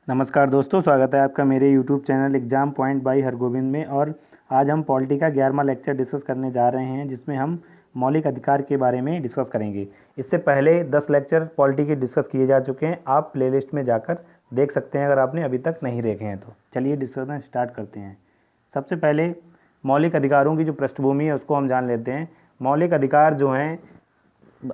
नमस्कार दोस्तों, स्वागत है आपका मेरे YouTube channel exam point by Hargovind में। और आज हम पॉलिटी का 11वां लेक्चर डिस्कस करने जा रहे हैं, जिसमें हम मौलिक अधिकार के बारे में डिस्कस करेंगे। इससे पहले 10 लेक्चर पॉलिटी के डिस्कस किए जा चुके हैं, आप प्लेलिस्ट में जाकर देख सकते हैं अगर आपने अभी तक नहीं देखे हैं तो। चलिए डिस्कशन स्टार्ट करते हैं। सबसे पहले मौलिक अधिकारों की जो पृष्ठभूमि है उसको हम जान लेते हैं। मौलिक अधिकार जो हैं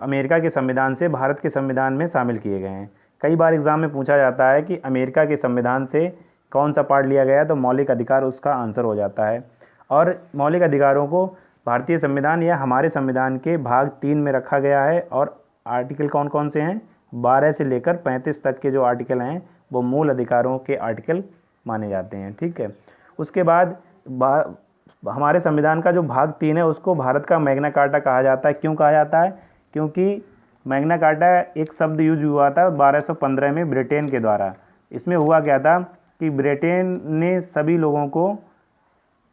अमेरिका के संविधान से भारत के संविधान में शामिल किए गए हैं। कई बार एग्ज़ाम में पूछा जाता है कि अमेरिका के संविधान से कौन सा पार्ट लिया गया है, तो मौलिक अधिकार उसका आंसर हो जाता है। और मौलिक अधिकारों को भारतीय संविधान या हमारे संविधान के भाग 3 में रखा गया है। और आर्टिकल कौन कौन से हैं, 12 से लेकर 35 तक के जो आर्टिकल हैं वो मूल अधिकारों के आर्टिकल माने जाते हैं। ठीक है। उसके बाद हमारे संविधान का जो भाग 3 है उसको भारत का मैग्ना कार्टा कहा जाता है। क्यों कहा जाता है? क्योंकि मैग्ना कार्टा एक शब्द यूज हुआ था 1215 में ब्रिटेन के द्वारा। इसमें हुआ क्या था कि ब्रिटेन ने सभी लोगों को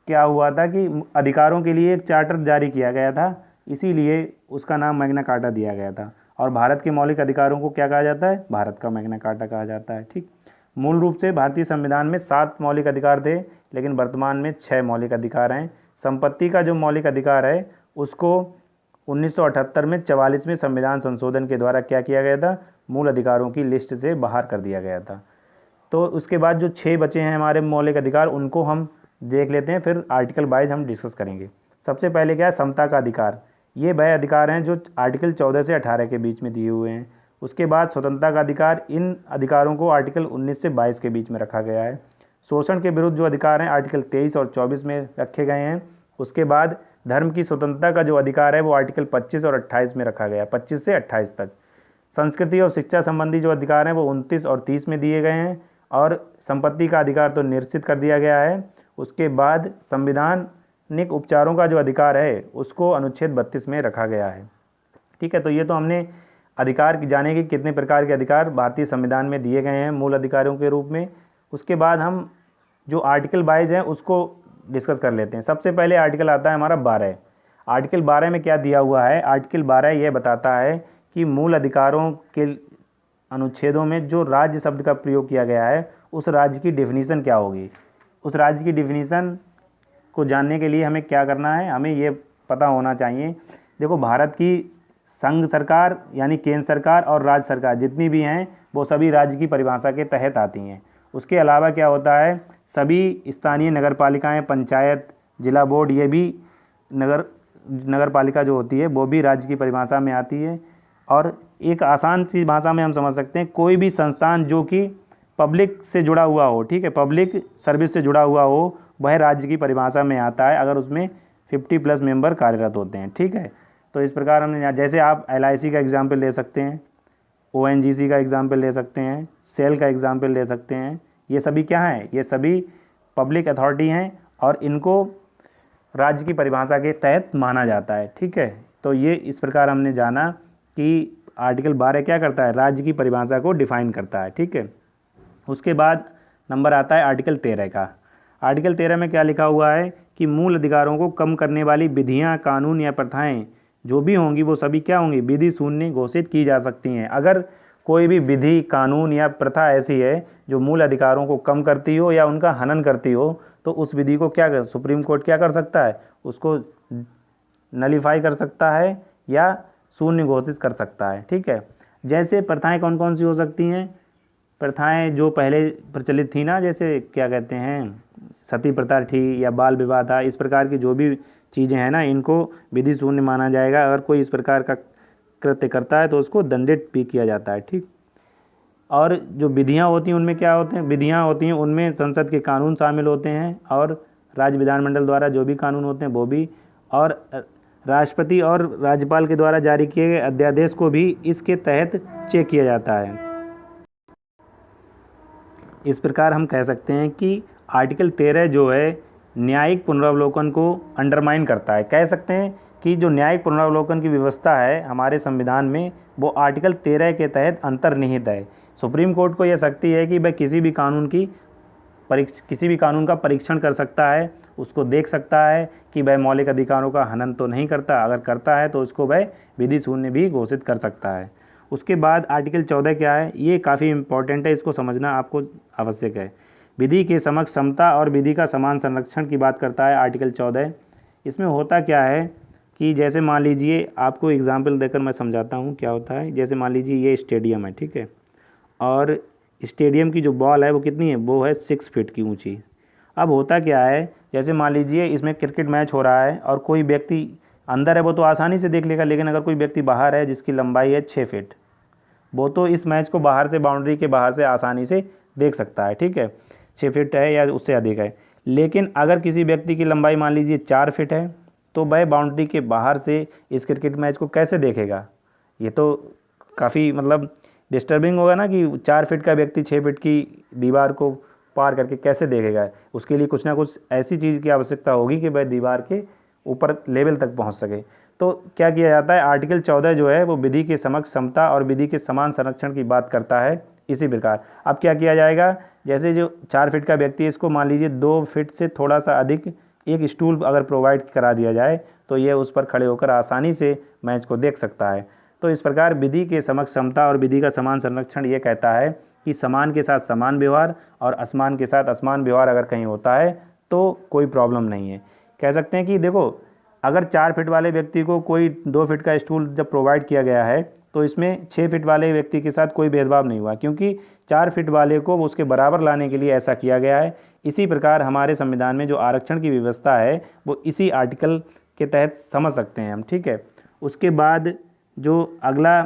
क्या हुआ था कि अधिकारों के लिए एक चार्टर जारी किया गया था, इसीलिए उसका नाम मैग्ना कार्टा दिया गया था। और भारत के मौलिक अधिकारों को क्या कहा जाता है? भारत का मैग्ना कार्टा कहा जाता है। ठीक। मूल रूप से भारतीय संविधान में 7 मौलिक अधिकार थे, लेकिन वर्तमान में 6 मौलिक अधिकार हैं। संपत्ति का जो मौलिक अधिकार है उसको 1978 में 44वें संविधान संशोधन के द्वारा क्या किया गया था? मूल अधिकारों की लिस्ट से बाहर कर दिया गया था। तो उसके बाद जो 6 बचे हैं हमारे मौलिक अधिकार, उनको हम देख लेते हैं, फिर आर्टिकल वाइज हम डिस्कस करेंगे। सबसे पहले क्या है? समता का अधिकार। ये वह अधिकार हैं जो आर्टिकल 14 से 18 के बीच में दिए हुए हैं। उसके बाद स्वतंत्रता का अधिकार, इन अधिकारों को आर्टिकल 19 से 22 के बीच में रखा गया है। शोषण के विरुद्ध जो अधिकार हैं आर्टिकल 23 और 24 में रखे गए हैं। उसके बाद धर्म की स्वतंत्रता का जो अधिकार है वो आर्टिकल 25 और 28 में रखा गया, 25 से 28 तक। संस्कृति और शिक्षा संबंधी जो अधिकार हैं वो 29 और 30 में दिए गए हैं। और संपत्ति का अधिकार तो निश्चित कर दिया गया है। उसके बाद संवैधानिक उपचारों का जो अधिकार है उसको अनुच्छेद 32 में रखा गया है। ठीक है। तो ये तो हमने अधिकार की जाने कि कितने प्रकार के अधिकार भारतीय संविधान में दिए गए हैं मूल अधिकारों के रूप में। उसके बाद हम जो आर्टिकल वाइज हैं उसको डिस्कस कर लेते हैं। सबसे पहले आर्टिकल आता है हमारा 12। आर्टिकल 12 में क्या दिया हुआ है? आर्टिकल 12 यह बताता है कि मूल अधिकारों के अनुच्छेदों में जो राज्य शब्द का प्रयोग किया गया है उस राज्य की डेफिनीशन क्या होगी। उस राज्य की डेफिनीशन को जानने के लिए हमें क्या करना है? हमें ये पता होना चाहिए। देखो, भारत की संघ सरकार यानी केंद्र सरकार और राज्य सरकार जितनी भी हैं वो सभी राज्य की परिभाषा के तहत आती हैं। उसके अलावा क्या होता है, सभी स्थानीय नगर पालिकाएँ, पंचायत, जिला बोर्ड, ये भी नगर पालिका जो होती है वो भी राज्य की परिभाषा में आती है। और एक आसान सी भाषा में हम समझ सकते हैं, कोई भी संस्थान जो कि पब्लिक से जुड़ा हुआ हो, ठीक है, पब्लिक सर्विस से जुड़ा हुआ हो, वह राज्य की परिभाषा में आता है अगर उसमें 50+ मेंबर कार्यरत होते हैं। ठीक है। तो इस प्रकार हमने, जैसे आप LIC का एग्जाम्पल ले सकते हैं, ONGC का एग्जाम्पल ले सकते हैं, सेल का एग्जाम्पल ले सकते हैं। ये सभी क्या हैं? ये सभी पब्लिक अथॉरिटी हैं और इनको राज्य की परिभाषा के तहत माना जाता है। ठीक है। तो ये इस प्रकार हमने जाना कि आर्टिकल 12 क्या करता है? राज्य की परिभाषा को डिफाइन करता है। ठीक है। उसके बाद नंबर आता है आर्टिकल 13 का। आर्टिकल 13 में क्या लिखा हुआ है कि मूल अधिकारों को कम करने वाली विधियाँ, कानून या प्रथाएँ जो भी होंगी वो सभी क्या होंगी? विधि शून्य घोषित की जा सकती हैं। अगर कोई भी विधि, कानून या प्रथा ऐसी है जो मूल अधिकारों को कम करती हो या उनका हनन करती हो, तो उस विधि को क्या सुप्रीम कोर्ट क्या कर सकता है? उसको नलीफाई कर सकता है या शून्य घोषित कर सकता है। ठीक है। जैसे प्रथाएं कौन कौन सी हो सकती हैं? प्रथाएं जो पहले प्रचलित थी ना, जैसे क्या कहते हैं, सती प्रथा थी या बाल विवाह था, इस प्रकार की जो भी चीज़ें हैं ना, इनको विधि शून्य माना जाएगा। अगर कोई इस प्रकार का कृत्य करता है तो उसको दंडित भी किया जाता है। ठीक। और जो विधियाँ होती हैं उनमें क्या होते हैं? विधियाँ होती हैं उनमें संसद के कानून शामिल होते हैं और राज्य विधानमंडल द्वारा जो भी कानून होते हैं वो भी, और राष्ट्रपति और राज्यपाल के द्वारा जारी किए गए अध्यादेश को भी इसके तहत चेक किया जाता है। इस प्रकार हम कह सकते हैं कि आर्टिकल 13 जो है न्यायिक पुनरावलोकन को अंडरमाइन करता है। कह सकते हैं कि जो न्यायिक पुनरावलोकन की व्यवस्था है हमारे संविधान में वो आर्टिकल 13 के तहत अंतर्निहित है। सुप्रीम कोर्ट को यह शक्ति है कि वह किसी भी कानून का परीक्षण कर सकता है, उसको देख सकता है कि वह मौलिक अधिकारों का हनन तो नहीं करता, अगर करता है तो उसको वह विधि शून्य भी घोषित कर सकता है। उसके बाद आर्टिकल 14 क्या है, ये काफ़ी इंपॉर्टेंट है, इसको समझना आपको आवश्यक है। विधि के समक्ष समता और विधि का समान संरक्षण की बात करता है आर्टिकल 14। इसमें होता क्या है कि जैसे मान लीजिए, आपको एग्जाम्पल देकर मैं समझाता हूँ क्या होता है। जैसे मान लीजिए ये स्टेडियम है, ठीक है, और स्टेडियम की जो बॉल है वो कितनी है, वो है 6 फीट की ऊंची। अब होता क्या है, जैसे मान लीजिए इसमें क्रिकेट मैच हो रहा है और कोई व्यक्ति अंदर है वो तो आसानी से देख लेगा, लेकिन अगर कोई व्यक्ति बाहर है जिसकी लंबाई है 6 फीट, वो तो इस मैच को बाहर से, बाउंड्री के बाहर से आसानी से देख सकता है, ठीक है, 6 फीट है या उससे अधिक है। लेकिन अगर किसी व्यक्ति की लंबाई मान लीजिए 4 फीट है, तो वह बाउंड्री के बाहर से इस क्रिकेट मैच को कैसे देखेगा। ये तो काफ़ी मतलब डिस्टर्बिंग होगा ना कि 4 फीट का व्यक्ति 6 फीट की दीवार को पार करके कैसे देखेगा। उसके लिए कुछ ना कुछ ऐसी चीज़ की आवश्यकता होगी कि वह दीवार के ऊपर लेवल तक पहुंच सके। तो क्या किया जाता है, आर्टिकल 14 जो है वो विधि के समक्ष समता और विधि के समान संरक्षण की बात करता है। इसी प्रकार अब क्या किया जाएगा, जैसे जो 4 फीट का व्यक्ति है इसको मान लीजिए 2 फीट से थोड़ा सा अधिक एक स्टूल अगर प्रोवाइड करा दिया जाए तो ये उस पर खड़े होकर आसानी से मैच को देख सकता है। तो इस प्रकार विधि के समक्ष समता और विधि का समान संरक्षण ये कहता है कि समान के साथ समान व्यवहार और असमान के साथ असमान व्यवहार अगर कहीं होता है तो कोई प्रॉब्लम नहीं है। कह सकते हैं कि देखो, अगर 4 फीट वाले व्यक्ति को कोई 2 फीट का स्टूल जब प्रोवाइड किया गया है तो इसमें 6 फीट वाले व्यक्ति के साथ कोई भेदभाव नहीं हुआ, क्योंकि 4 फीट वाले को उसके बराबर लाने के लिए ऐसा किया गया है। इसी प्रकार हमारे संविधान में जो आरक्षण की व्यवस्था है वो इसी आर्टिकल के तहत समझ सकते हैं हम, ठीक है। उसके बाद जो अगला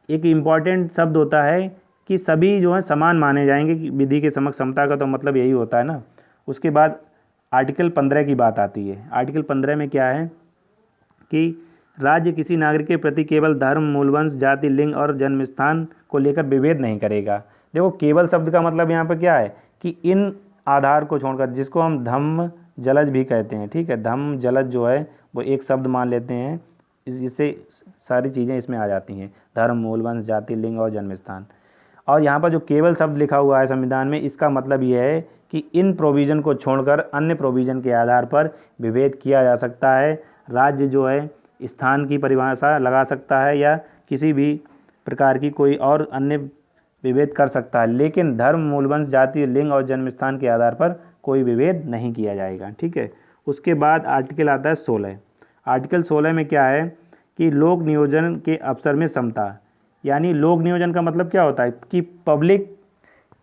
एक इम्पॉर्टेंट शब्द होता है कि सभी जो है समान माने जाएंगे, कि विधि के समक्ष समता का तो मतलब यही होता है ना। उसके बाद आर्टिकल 15 की बात आती है। आर्टिकल 15 में क्या है कि राज्य किसी नागरिक के प्रति केवल धर्म, मूलवंश, जाति, लिंग और जन्म स्थान को लेकर विभेद नहीं करेगा। देखो, केवल शब्द का मतलब यहाँ पर क्या है कि इन आधार को छोड़कर, जिसको हम धम्म जलज भी कहते हैं, ठीक है, धम्म जलज जो है वो एक शब्द मान लेते हैं, जिससे सारी चीज़ें इसमें आ जाती हैं, धर्म, मूलवंश, जाति, लिंग और जन्म स्थान। और यहाँ पर जो केवल शब्द लिखा हुआ है संविधान में, इसका मतलब ये है कि इन प्रोविज़न को छोड़कर अन्य प्रोविज़न के आधार पर विभेद किया जा सकता है। राज्य जो है स्थान की परिभाषा लगा सकता है या किसी भी प्रकार की कोई और अन्य विभेद कर सकता है, लेकिन धर्म, मूलवंश, जाति, लिंग और जन्म स्थान के आधार पर कोई विभेद नहीं किया जाएगा, ठीक है। उसके बाद आर्टिकल आता है 16। आर्टिकल 16 में क्या है कि लोक नियोजन के अवसर में समता, यानी लोक नियोजन का मतलब क्या होता है कि पब्लिक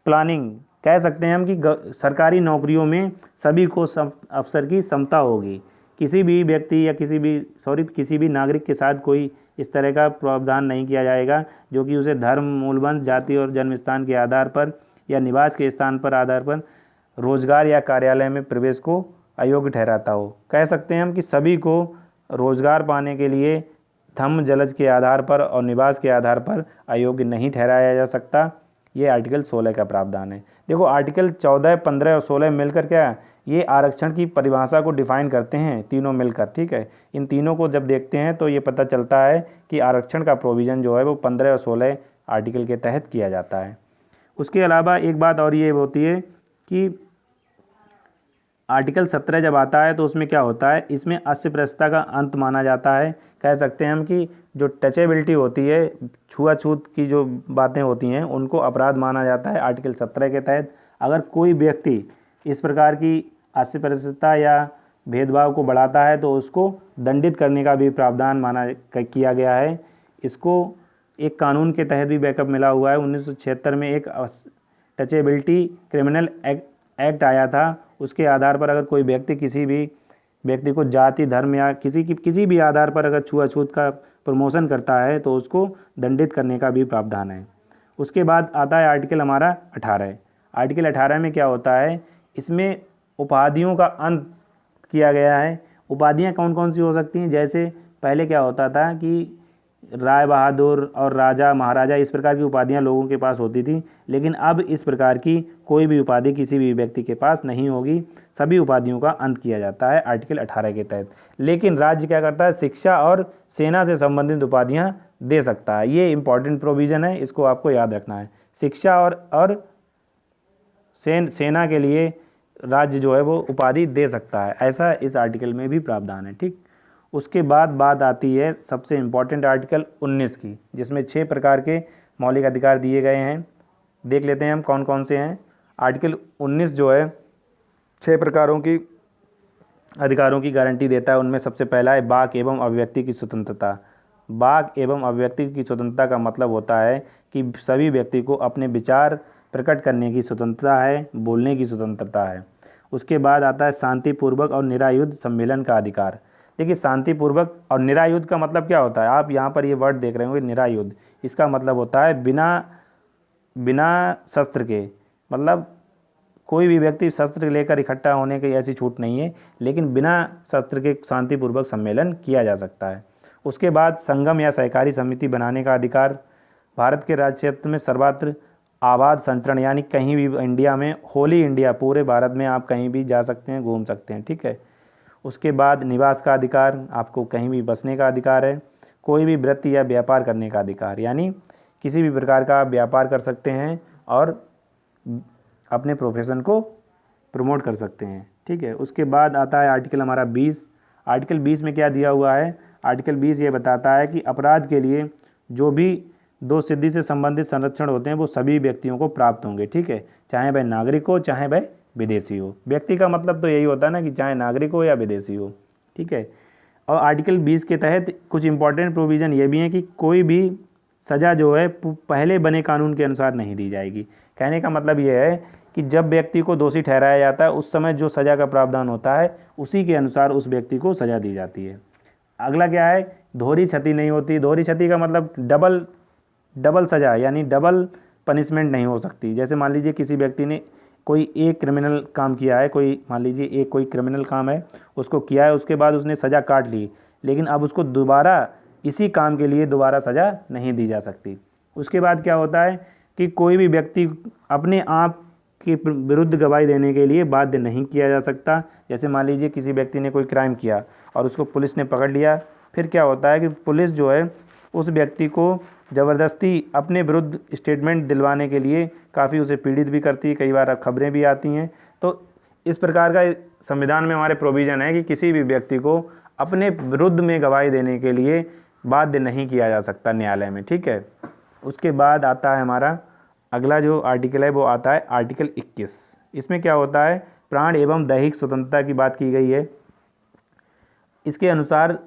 प्लानिंग कह सकते हैं हम कि सरकारी नौकरियों में सभी को अवसर की समता होगी। किसी भी व्यक्ति या किसी भी नागरिक के साथ कोई इस तरह का प्रावधान नहीं किया जाएगा जो कि उसे धर्म, मूलवंश, जाति और जन्म स्थान के आधार पर या निवास के स्थान पर आधार पर रोजगार या कार्यालय में प्रवेश को अयोग्य ठहराता हो। कह सकते हैं हम कि सभी को रोजगार पाने के लिए धम्म जलज के आधार पर और निवास के आधार पर अयोग्य नहीं ठहराया जा सकता। ये आर्टिकल 16 का प्रावधान है। देखो, आर्टिकल 14, 15 और 16 मिलकर क्या ये आरक्षण की परिभाषा को डिफाइन करते हैं, तीनों मिलकर, ठीक है। इन तीनों को जब देखते हैं तो ये पता चलता है कि आरक्षण का प्रोविज़न जो है वो 15 और 16 आर्टिकल के तहत किया जाता है। उसके अलावा एक बात और ये होती है कि आर्टिकल 17 जब आता है तो उसमें क्या होता है, इसमें अस्पृश्यता का अंत माना जाता है। कह सकते हैं हम कि जो टचेबिलिटी होती है, छुआछूत की जो बातें होती हैं, उनको अपराध माना जाता है आर्टिकल 17 के तहत। अगर कोई व्यक्ति इस प्रकार की अस्पृश्यता या भेदभाव को बढ़ाता है तो उसको दंडित करने का भी प्रावधान किया गया है। इसको एक कानून के तहत भी बैकअप मिला हुआ है। 1976 में एक टचेबिलिटी क्रिमिनल एक्ट आया था। उसके आधार पर अगर कोई व्यक्ति किसी भी व्यक्ति को जाति, धर्म या किसी भी आधार पर अगर छुआछूत का प्रमोशन करता है तो उसको दंडित करने का भी प्रावधान है। उसके बाद आता है आर्टिकल हमारा 18। आर्टिकल 18 में क्या होता है, इसमें उपाधियों का अंत किया गया है। उपाधियाँ कौन कौन सी हो सकती हैं, जैसे पहले क्या होता था कि राय बहादुर और राजा, महाराजा, इस प्रकार की उपाधियां लोगों के पास होती थी, लेकिन अब इस प्रकार की कोई भी उपाधि किसी भी व्यक्ति के पास नहीं होगी। सभी उपाधियों का अंत किया जाता है आर्टिकल 18 के तहत। लेकिन राज्य क्या करता है, शिक्षा और सेना से संबंधित उपाधियां दे सकता है। ये इंपॉर्टेंट प्रोविज़न है, इसको आपको याद रखना है। शिक्षा और सेना के लिए राज्य जो है वो उपाधि दे सकता है, ऐसा इस आर्टिकल में भी प्रावधान है, ठीक। उसके बाद बात आती है सबसे इम्पॉर्टेंट आर्टिकल 19 की, जिसमें 6 प्रकार के मौलिक अधिकार दिए गए हैं। देख लेते हैं हम कौन कौन से हैं। आर्टिकल 19 जो है 6 प्रकारों की अधिकारों की गारंटी देता है। उनमें सबसे पहला है वाक एवं अभिव्यक्ति की स्वतंत्रता। वाक एवं अभिव्यक्ति की स्वतंत्रता का मतलब होता है कि सभी व्यक्ति को अपने विचार प्रकट करने की स्वतंत्रता है, बोलने की स्वतंत्रता है। उसके बाद आता है शांतिपूर्वक और निरायुध सम्मेलन का अधिकार। देखिए शांतिपूर्वक और निरायुध का मतलब क्या होता है, आप यहाँ पर ये वर्ड देख रहे होंगे निरायुध, इसका मतलब होता है बिना शस्त्र के, मतलब कोई भी व्यक्ति शस्त्र लेकर इकट्ठा होने की ऐसी छूट नहीं है, लेकिन बिना शस्त्र के शांतिपूर्वक सम्मेलन किया जा सकता है। उसके बाद संगम या सहकारी समिति बनाने का अधिकार। भारत के राज्य क्षेत्र में सर्वत्र आबाद संचरण, यानी कहीं भी इंडिया में, होली इंडिया, पूरे भारत में आप कहीं भी जा सकते हैं, घूम सकते हैं, ठीक है। उसके बाद निवास का अधिकार, आपको कहीं भी बसने का अधिकार है। कोई भी वृत्ति या व्यापार करने का अधिकार, यानी किसी भी प्रकार का आप व्यापार कर सकते हैं और अपने प्रोफेशन को प्रमोट कर सकते हैं, ठीक है। उसके बाद आता है आर्टिकल हमारा 20। आर्टिकल 20 में क्या दिया हुआ है, आर्टिकल 20 ये बताता है कि अपराध के लिए जो भी 2 सिद्धि से संबंधित संरक्षण होते हैं वो सभी व्यक्तियों को प्राप्त होंगे, ठीक है, चाहे वह नागरिक हो चाहे वह विदेशी हो। व्यक्ति का मतलब तो यही होता है ना कि चाहे नागरिक हो या विदेशी हो, ठीक है। और आर्टिकल 20 के तहत कुछ इंपॉर्टेंट प्रोविज़न ये भी हैं कि कोई भी सज़ा जो है पहले बने कानून के अनुसार नहीं दी जाएगी। कहने का मतलब ये है कि जब व्यक्ति को दोषी ठहराया जाता है उस समय जो सज़ा का प्रावधान होता है उसी के अनुसार उस व्यक्ति को सज़ा दी जाती है। अगला क्या है, दोहरी क्षति नहीं होती। दोहरी क्षति का मतलब डबल सज़ा, यानी डबल पनिशमेंट नहीं हो सकती। जैसे मान लीजिए किसी व्यक्ति ने कोई एक क्रिमिनल काम किया है, मान लीजिए कोई क्रिमिनल काम है उसको किया है, उसके बाद उसने सज़ा काट ली, लेकिन अब उसको दोबारा इसी काम के लिए दोबारा सज़ा नहीं दी जा सकती। उसके बाद क्या होता है कि कोई भी व्यक्ति अपने आप के विरुद्ध गवाही देने के लिए बाध्य नहीं किया जा सकता। जैसे मान लीजिए किसी व्यक्ति ने कोई क्राइम किया और उसको पुलिस ने पकड़ लिया, फिर क्या होता है कि पुलिस जो है उस व्यक्ति को ज़बरदस्ती अपने विरुद्ध स्टेटमेंट दिलवाने के लिए काफ़ी उसे पीड़ित भी करती है, कई बार खबरें भी आती हैं। तो इस प्रकार का संविधान में हमारे प्रोविज़न है कि किसी भी व्यक्ति को अपने विरुद्ध में गवाही देने के लिए बाध्य नहीं किया जा सकता न्यायालय में, ठीक है। उसके बाद आता है हमारा अगला जो आर्टिकल है वो आता है आर्टिकल 21। इसमें क्या होता है, प्राण एवं दैहिक स्वतंत्रता की बात की गई है। इसके अनुसार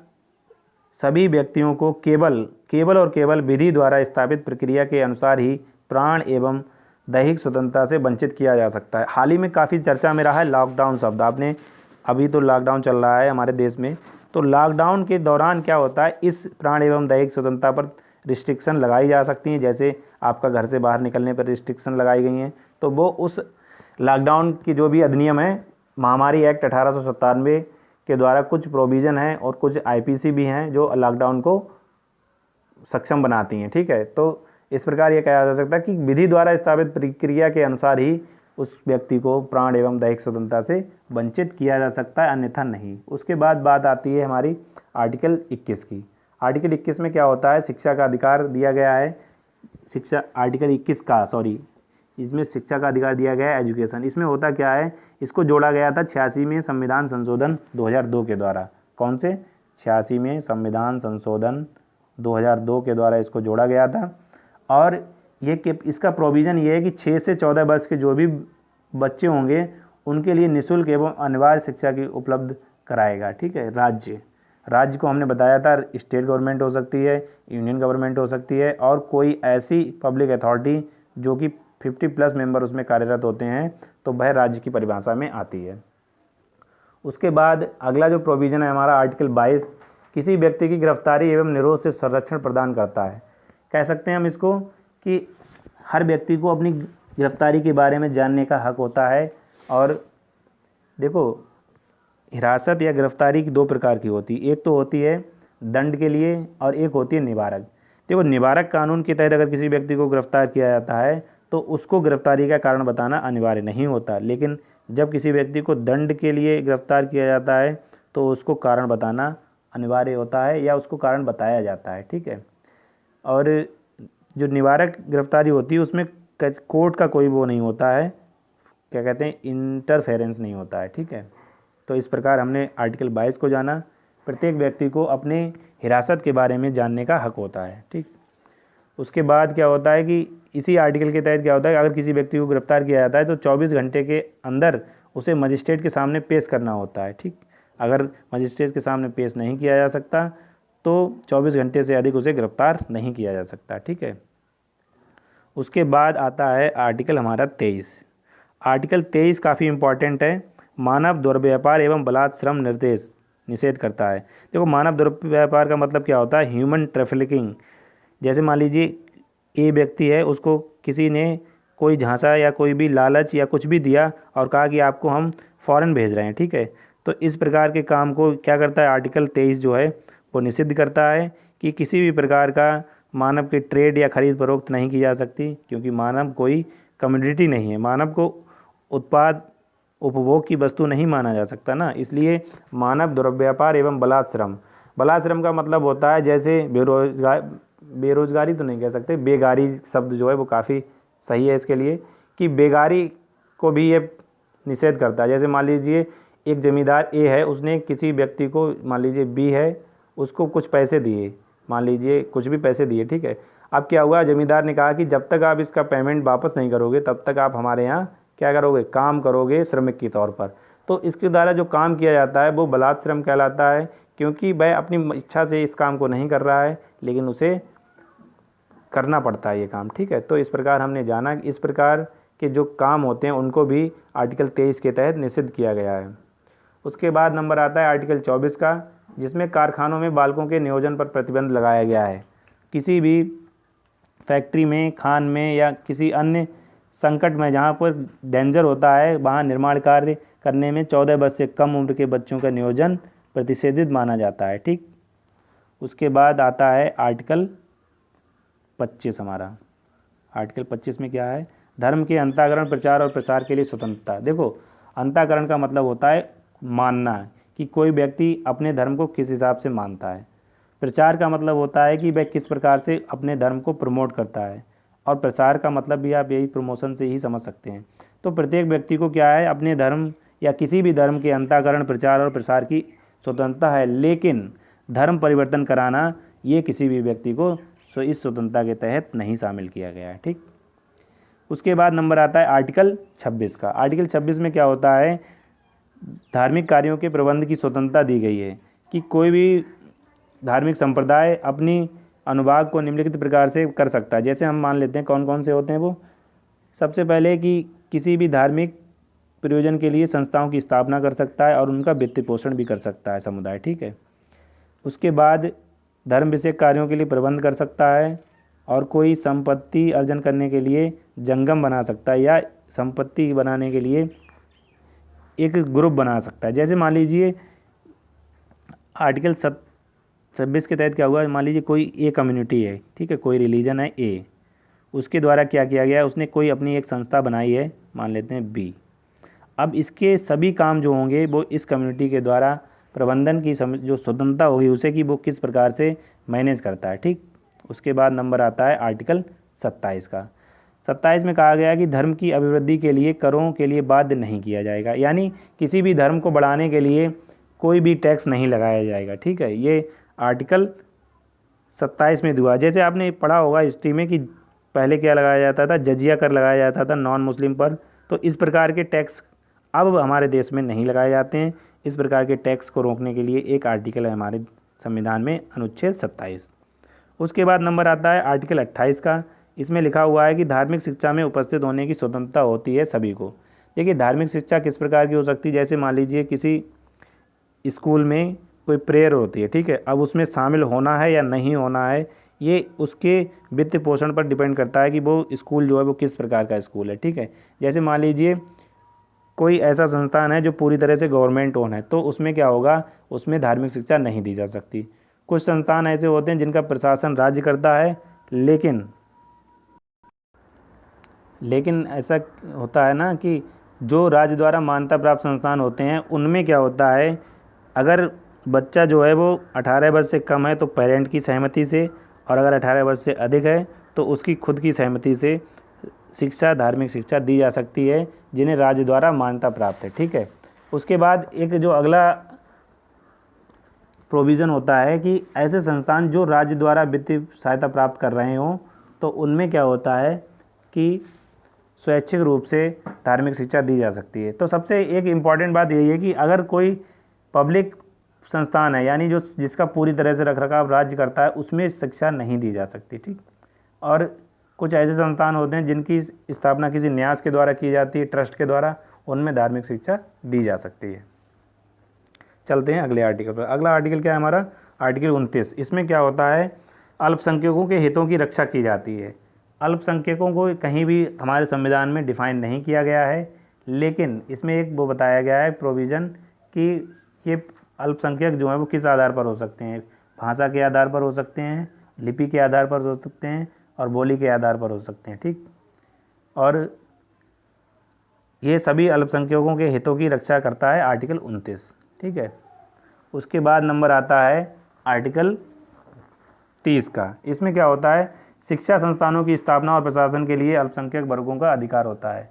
सभी व्यक्तियों को केवल और केवल विधि द्वारा स्थापित प्रक्रिया के अनुसार ही प्राण एवं दैहिक स्वतंत्रता से वंचित किया जा सकता है। हाल ही में काफ़ी चर्चा में रहा है लॉकडाउन शब्द। आपने अभी तो लॉकडाउन चल रहा है हमारे देश में, तो लॉकडाउन के दौरान क्या होता है, इस प्राण एवं दैहिक स्वतंत्रता पर रिस्ट्रिक्शन लगाई जा सकती हैं। जैसे आपका घर से बाहर निकलने पर रिस्ट्रिक्शन लगाई गई हैं, तो वो उस लॉकडाउन की जो भी अधिनियम है, महामारी एक्ट 1897 के द्वारा कुछ प्रोविज़न हैं और कुछ आईपीसी भी हैं जो लॉकडाउन को सक्षम बनाती हैं, ठीक है। तो इस प्रकार ये कहा जा सकता है कि विधि द्वारा स्थापित प्रक्रिया के अनुसार ही उस व्यक्ति को प्राण एवं दैहिक स्वतंत्रता से वंचित किया जा सकता है, अन्यथा नहीं। उसके बाद बात आती है हमारी आर्टिकल 21 की। आर्टिकल 21 में क्या होता है, शिक्षा का अधिकार दिया गया है। आर्टिकल 21 का इसमें शिक्षा का अधिकार दिया गया है, एजुकेशन। इसमें होता क्या है, इसको जोड़ा गया था 86 में संविधान संशोधन 2002 के द्वारा। कौन से, 86 में संविधान संशोधन 2002 के द्वारा इसको जोड़ा गया था। और इसका प्रोविज़न ये है कि 6 से 14 वर्ष के जो भी बच्चे होंगे उनके लिए निःशुल्क एवं अनिवार्य शिक्षा की उपलब्ध कराएगा, ठीक है। राज्य को हमने बताया था स्टेट गवर्नमेंट हो सकती है, यूनियन गवर्नमेंट हो सकती है, और कोई ऐसी पब्लिक अथॉरिटी जो कि 50+ मेंबर उसमें कार्यरत होते हैं, तो वह राज्य की परिभाषा में आती है। उसके बाद अगला जो प्रोविज़न है हमारा आर्टिकल 22, किसी व्यक्ति की गिरफ्तारी एवं निरोध से संरक्षण प्रदान करता है। कह सकते हैं हम इसको कि हर व्यक्ति को अपनी गिरफ्तारी के बारे में जानने का हक होता है। और देखो, हिरासत या गिरफ्तारी की 2 प्रकार की होती है, एक तो होती है दंड के लिए और एक होती है निवारक। देखो, निवारक कानून के तहत अगर किसी व्यक्ति को गिरफ्तार किया जाता है तो उसको गिरफ्तारी का कारण बताना अनिवार्य नहीं होता, लेकिन जब किसी व्यक्ति को दंड के लिए गिरफ्तार किया जाता है तो उसको कारण बताना अनिवार्य होता है या उसको कारण बताया जाता है, ठीक है। और जो निवारक गिरफ्तारी होती है उसमें कोर्ट का कोई वो नहीं होता है, क्या कहते हैं, इंटरफेरेंस नहीं होता है, ठीक है। तो इस प्रकार हमने आर्टिकल 22 को जाना। प्रत्येक व्यक्ति को अपने हिरासत के बारे में जानने का हक होता है। ठीक, उसके बाद क्या होता है कि इसी आर्टिकल के तहत क्या होता है कि अगर किसी व्यक्ति को गिरफ्तार किया जाता है तो 24 घंटे के अंदर उसे मजिस्ट्रेट के सामने पेश करना होता है। ठीक, अगर मजिस्ट्रेट के सामने पेश नहीं किया जा सकता तो 24 घंटे से अधिक उसे गिरफ्तार नहीं किया जा सकता। ठीक है, उसके बाद आता है आर्टिकल हमारा 23। आर्टिकल 23 काफ़ी इम्पॉर्टेंट है। मानव दुर्व्यापार एवं बलात्श्रम निर्देश निषेध करता है। देखो, मानव दुर्व्यापार का मतलब क्या होता है? Human trafficking. जैसे मान लीजिए ए व्यक्ति है, उसको किसी ने कोई झांसा या कोई भी लालच या कुछ भी दिया और कहा कि आपको हम फ़ॉरेन भेज रहे हैं। ठीक है, तो इस प्रकार के काम को क्या करता है आर्टिकल 23 जो है वो निषिद्ध करता है कि किसी भी प्रकार का मानव की ट्रेड या खरीद फरोख्त नहीं की जा सकती, क्योंकि मानव कोई कम्युनिटी नहीं है। मानव को उत्पाद उपभोग की वस्तु नहीं माना जा सकता ना, इसलिए मानव दुर्व्यापार एवं बलात्श्रम। बलात्श्रम का मतलब होता है जैसे बेरोजगारी तो नहीं कह सकते, बेगारी शब्द जो है वो काफ़ी सही है इसके लिए, कि बेगारी को भी ये निषेध करता है। जैसे मान लीजिए एक ज़मींदार ए है, उसने किसी व्यक्ति को, मान लीजिए बी है, उसको कुछ पैसे दिए, मान लीजिए कुछ भी पैसे दिए। ठीक है, अब क्या हुआ, ज़मींदार ने कहा कि जब तक आप इसका पेमेंट वापस नहीं करोगे तब तक आप हमारे यहाँ क्या करोगे, काम करोगे श्रमिक के तौर पर। तो इसके द्वारा जो काम किया जाता है वो बलात्श्रम कहलाता है, क्योंकि वह अपनी इच्छा से इस काम को नहीं कर रहा है लेकिन उसे करना पड़ता है ये काम। ठीक है, तो इस प्रकार हमने जाना कि इस प्रकार के जो काम होते हैं उनको भी आर्टिकल 23 के तहत निषिद्ध किया गया है। उसके बाद नंबर आता है आर्टिकल 24 का, जिसमें कारखानों में बालकों के नियोजन पर प्रतिबंध लगाया गया है। किसी भी फैक्ट्री में, खान में या किसी अन्य संकट में जहाँ पर डेंजर होता है वहाँ निर्माण कार्य करने में 14 वर्ष से कम उम्र के बच्चों का नियोजन प्रतिषेधित माना जाता है। ठीक, उसके बाद आता है आर्टिकल 25 हमारा। आर्टिकल 25 में क्या है? धर्म के अंतःकरण, प्रचार और प्रसार के लिए स्वतंत्रता। देखो, अंतःकरण का मतलब होता है मानना, कि कोई व्यक्ति अपने धर्म को किस हिसाब से मानता है। प्रचार का मतलब होता है कि वह किस प्रकार से अपने धर्म को प्रमोट करता है, और प्रसार का मतलब भी आप यही प्रमोशन से ही समझ सकते हैं। तो प्रत्येक व्यक्ति को क्या है, अपने धर्म या किसी भी धर्म के अंतःकरण, प्रचार और प्रसार की स्वतंत्रता है, लेकिन धर्म परिवर्तन कराना ये किसी भी व्यक्ति को इस स्वतंत्रता के तहत नहीं शामिल किया गया है। ठीक, उसके बाद नंबर आता है आर्टिकल 26 का। आर्टिकल 26 में क्या होता है, धार्मिक कार्यों के प्रबंध की स्वतंत्रता दी गई है, कि कोई भी धार्मिक संप्रदाय अपनी अनुभाग को निम्नलिखित प्रकार से कर सकता है। जैसे हम मान लेते हैं कौन कौन से होते हैं वो। सबसे पहले कि किसी भी धार्मिक प्रयोजन के लिए संस्थाओं की स्थापना कर सकता है और उनका वित्त पोषण भी कर सकता है समुदाय। ठीक है, उसके बाद धर्म विषयक कार्यों के लिए प्रबंध कर सकता है, और कोई संपत्ति अर्जन करने के लिए जंगम बना सकता है या संपत्ति बनाने के लिए एक ग्रुप बना सकता है। जैसे मान लीजिए आर्टिकल 26 के तहत क्या हुआ, मान लीजिए कोई ए कम्युनिटी है, ठीक है, कोई रिलीजन है ए, उसके द्वारा क्या किया गया, उसने कोई अपनी एक संस्था बनाई है, मान लेते हैं बी। अब इसके सभी काम जो होंगे वो इस कम्युनिटी के द्वारा प्रबंधन की जो स्वतंत्रता होगी उसे, कि वो किस प्रकार से मैनेज करता है। ठीक, उसके बाद नंबर आता है आर्टिकल 27 का। 27 में कहा गया कि धर्म की अभिवृद्धि के लिए करों के लिए बाध्य नहीं किया जाएगा, यानी किसी भी धर्म को बढ़ाने के लिए कोई भी टैक्स नहीं लगाया जाएगा। ठीक है, ये आर्टिकल 27 में हुआ। जैसे आपने पढ़ा होगा हिस्ट्री में कि पहले क्या लगाया जाता था, जजिया कर लगाया जाता था नॉन मुस्लिम पर, तो इस प्रकार के टैक्स अब हमारे देश में नहीं लगाए जाते हैं। इस प्रकार के टैक्स को रोकने के लिए एक आर्टिकल है हमारे संविधान में, अनुच्छेद 27। उसके बाद नंबर आता है आर्टिकल 28 का। इसमें लिखा हुआ है कि धार्मिक शिक्षा में उपस्थित होने की स्वतंत्रता होती है सभी को। देखिए, धार्मिक शिक्षा किस प्रकार की हो सकती है, जैसे मान लीजिए किसी स्कूल में कोई प्रेयर होती है, ठीक है, अब उसमें शामिल होना है या नहीं होना है, ये उसके वित्त पोषण पर डिपेंड करता है कि वो स्कूल जो है वो किस प्रकार का स्कूल है। ठीक है, जैसे मान लीजिए कोई ऐसा संस्थान है जो पूरी तरह से गवर्नमेंट ओन है, तो उसमें क्या होगा, उसमें धार्मिक शिक्षा नहीं दी जा सकती। कुछ संस्थान ऐसे होते हैं जिनका प्रशासन राज्य करता है, लेकिन ऐसा होता है ना कि जो राज्य द्वारा मान्यता प्राप्त संस्थान होते हैं उनमें क्या होता है, अगर बच्चा जो है वो 18 वर्ष से कम है तो पेरेंट की सहमति से, और अगर 18 वर्ष से अधिक है तो उसकी खुद की सहमति से शिक्षा, धार्मिक शिक्षा दी जा सकती है, जिन्हें राज्य द्वारा मान्यता प्राप्त है। ठीक है, उसके बाद एक जो अगला प्रोविज़न होता है कि ऐसे संस्थान जो राज्य द्वारा वित्तीय सहायता प्राप्त कर रहे हों, तो उनमें क्या होता है कि स्वैच्छिक रूप से धार्मिक शिक्षा दी जा सकती है। तो सबसे एक इम्पॉर्टेंट बात यही है कि अगर कोई पब्लिक संस्थान है, यानी जो जिसका पूरी तरह से रखरखाव राज्य करता है, उसमें शिक्षा नहीं दी जा सकती, ठीक। और कुछ ऐसे संस्थान होते हैं जिनकी स्थापना किसी न्यास के द्वारा की जाती है, ट्रस्ट के द्वारा, उनमें धार्मिक शिक्षा दी जा सकती है। चलते हैं अगले आर्टिकल पर। अगला आर्टिकल क्या है हमारा? आर्टिकल 29। इसमें क्या होता है? अल्पसंख्यकों के हितों की रक्षा की जाती है। अल्पसंख्यकों को कहीं भी हमारे संविधान में डिफाइन नहीं किया गया है, लेकिन इसमें एक वो बताया गया है प्रोविज़न कि ये अल्पसंख्यक जो है वो किस आधार पर हो सकते हैं। भाषा के आधार पर हो सकते हैं, लिपि के आधार पर हो सकते हैं, और बोली के आधार पर हो सकते हैं, ठीक। और ये सभी अल्पसंख्यकों के हितों की रक्षा करता है आर्टिकल 29, ठीक है। उसके बाद नंबर आता है आर्टिकल 30 का। इसमें क्या होता है? शिक्षा संस्थानों की स्थापना और प्रशासन के लिए अल्पसंख्यक वर्गों का अधिकार होता है।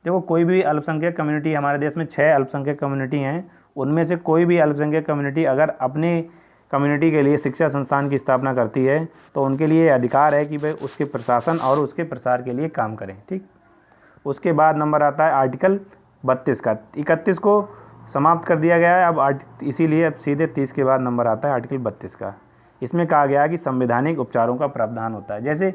देखो, कोई भी अल्पसंख्यक कम्युनिटी, हमारे देश में 6 अल्पसंख्यक कम्युनिटी हैं, उनमें से कोई भी अल्पसंख्यक कम्युनिटी अगर अपने कम्युनिटी के लिए शिक्षा संस्थान की स्थापना करती है, तो उनके लिए अधिकार है कि वे उसके प्रशासन और उसके प्रसार के लिए काम करें, ठीक। उसके बाद नंबर आता है आर्टिकल 32 का। 31 को समाप्त कर दिया गया है, अब इसीलिए अब सीधे 30 के बाद नंबर आता है आर्टिकल 32 का। इसमें कहा गया है कि संवैधानिक उपचारों का प्रावधान होता है। जैसे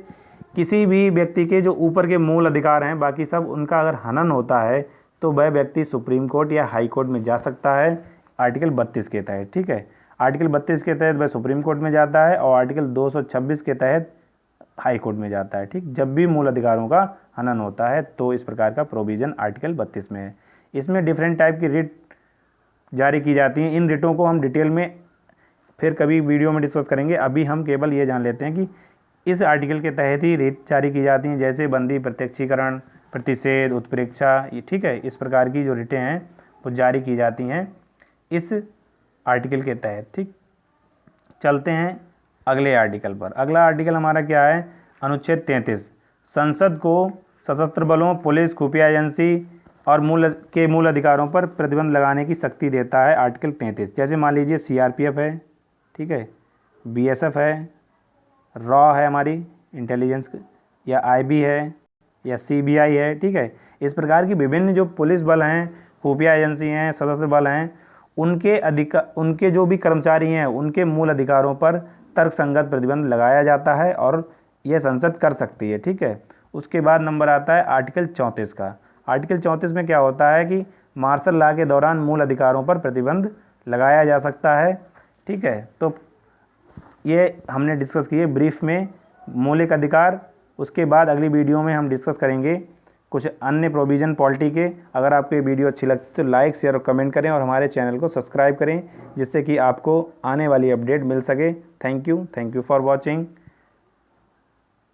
किसी भी व्यक्ति के जो ऊपर के मूल अधिकार हैं, बाकी सब, उनका अगर हनन होता है तो वह व्यक्ति सुप्रीम कोर्ट या हाई कोर्ट में जा सकता है आर्टिकल 32 के तहत, ठीक है। आर्टिकल 32 के तहत वह सुप्रीम कोर्ट में जाता है, और आर्टिकल 226 के तहत हाई कोर्ट में जाता है, ठीक। जब भी मूल अधिकारों का हनन होता है, तो इस प्रकार का प्रोविज़न आर्टिकल 32 में है। इसमें डिफरेंट टाइप की रिट जारी की जाती हैं। इन रिटों को हम डिटेल में फिर कभी वीडियो में डिस्कस करेंगे। अभी हम केवल ये जान लेते हैं कि इस आर्टिकल के तहत ही रिट जारी की जाती हैं, जैसे बंदी, प्रत्यक्षीकरण, प्रतिषेध, उत्प्रेक्षा, ये, ठीक है। इस प्रकार की जो रिटें हैं वो जारी की जाती हैं इस आर्टिकल के तहत, ठीक। चलते हैं अगले आर्टिकल पर। अगला आर्टिकल हमारा क्या है? अनुच्छेद 33। संसद को सशस्त्र बलों, पुलिस, खुफिया एजेंसी और मूल अधिकारों पर प्रतिबंध लगाने की शक्ति देता है आर्टिकल 33। जैसे मान लीजिए सीआरपीएफ है, ठीक है, बीएसएफ है, रॉ है हमारी इंटेलिजेंस, या आईबी है, या सीबीआई है, ठीक है। इस प्रकार की विभिन्न जो पुलिस बल हैं, खुफिया एजेंसी हैं, सशस्त्र बल हैं, उनके जो भी कर्मचारी हैं, उनके मूल अधिकारों पर तर्कसंगत प्रतिबंध लगाया जाता है, और यह संसद कर सकती है, ठीक है। उसके बाद नंबर आता है आर्टिकल 34 का। आर्टिकल 34 में क्या होता है कि मार्शल लॉ के दौरान मूल अधिकारों पर प्रतिबंध लगाया जा सकता है, ठीक है। तो ये हमने डिस्कस किए ब्रीफ में मौलिक अधिकार। उसके बाद अगली वीडियो में हम डिस्कस करेंगे कुछ अन्य प्रोविज़न पॉलिटी के। अगर आपको ये वीडियो अच्छी लगती तो लाइक, शेयर और कमेंट करें, और हमारे चैनल को सब्सक्राइब करें, जिससे कि आपको आने वाली अपडेट मिल सके। Thank you for watching.